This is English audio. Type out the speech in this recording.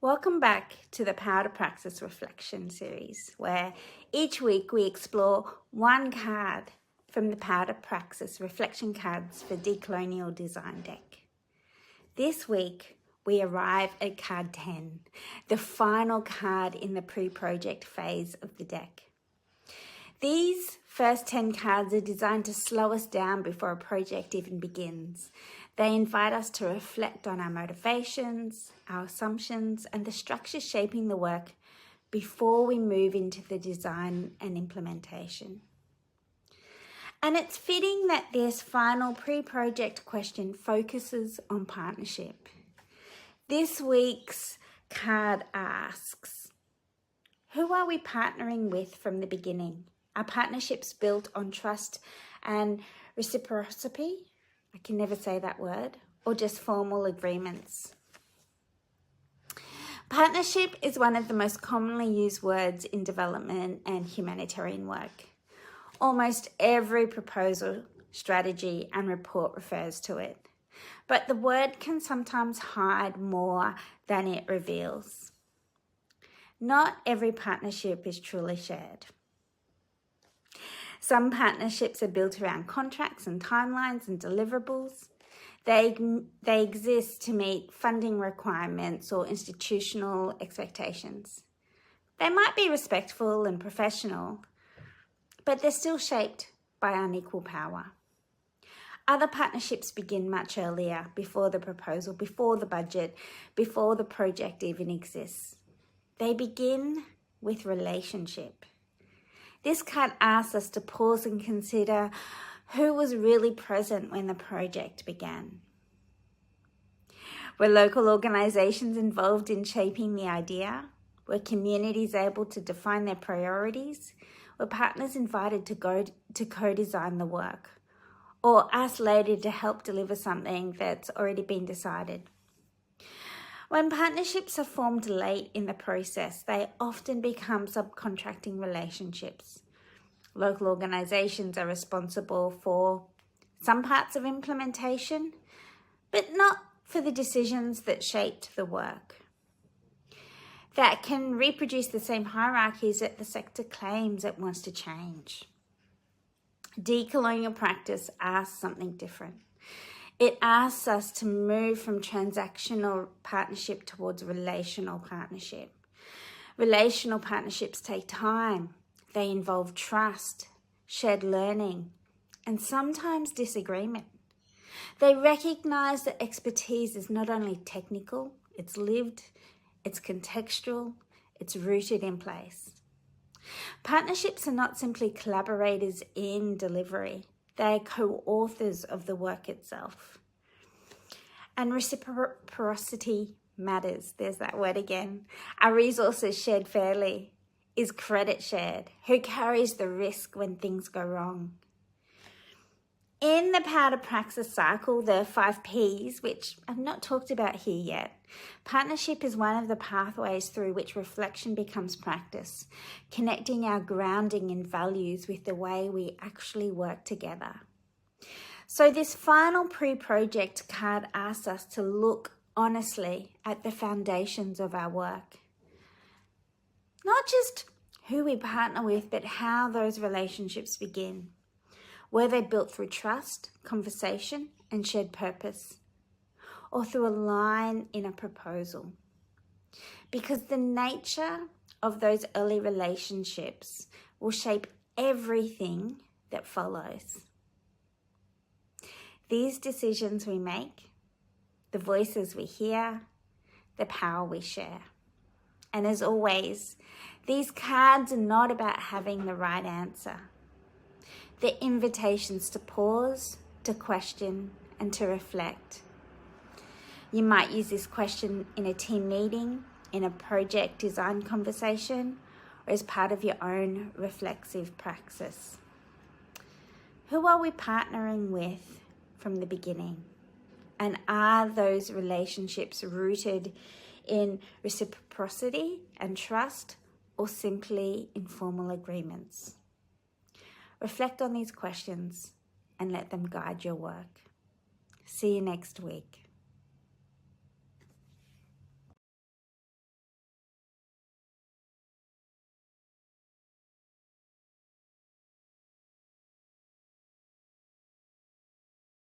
Welcome back to the Power to Praxis Reflection series, where each week we explore one card from the Power to Praxis Reflection cards for Decolonial Design deck. This week we arrive at card 10, the final card in the pre-project phase of the deck. These first 10 cards are designed to slow us down before a project even begins. They invite us to reflect on our motivations, our assumptions, and the structure shaping the work before we move into the design and implementation. And it's fitting that this final pre-project question focuses on partnership. This week's card asks, who are we partnering with from the beginning? Are partnerships built on trust and reciprocity? I can never say that word, or just formal agreements. Partnership is one of the most commonly used words in development and humanitarian work. Almost every proposal, strategy, and report refers to it, but the word can sometimes hide more than it reveals. Not every partnership is truly shared. Some partnerships are built around contracts and timelines and deliverables. They exist to meet funding requirements or institutional expectations. They might be respectful and professional, but they're still shaped by unequal power. Other partnerships begin much earlier, before the proposal, before the budget, before the project even exists. They begin with relationship. This card asks us to pause and consider who was really present when the project began. Were local organisations involved in shaping the idea? Were communities able to define their priorities? Were partners invited to co-design the work? Or asked later to help deliver something that's already been decided? When partnerships are formed late in the process, they often become subcontracting relationships. Local organisations are responsible for some parts of implementation, but not for the decisions that shaped the work. That can reproduce the same hierarchies that the sector claims it wants to change. Decolonial practice asks something different. It asks us to move from transactional partnership towards relational partnership. Relational partnerships take time. They involve trust, shared learning, and sometimes disagreement. They recognise that expertise is not only technical, it's lived, it's contextual, it's rooted in place. Partnerships are not simply collaborators in delivery. They are co-authors of the work itself. And reciprocity matters. There's that word again. Are resources shared fairly? Is credit shared? Who carries the risk when things go wrong? In the Power to Praxis cycle, there are 5 Ps, which I've not talked about here yet. Partnership is one of the pathways through which reflection becomes practice, connecting our grounding in values with the way we actually work together. So this final pre-project card asks us to look honestly at the foundations of our work. Not just who we partner with, but how those relationships begin. Were they built through trust, conversation, and shared purpose? Or through a line in a proposal? Because the nature of those early relationships will shape everything that follows. These decisions we make, the voices we hear, the power we share. And as always, these cards are not about having the right answer. They're invitations to pause, to question, and to reflect. You might use this question in a team meeting, in a project design conversation, or as part of your own reflexive praxis. Who are we partnering with from the beginning? And are those relationships rooted in reciprocity and trust, or simply informal agreements? Reflect on these questions and let them guide your work. See you next week.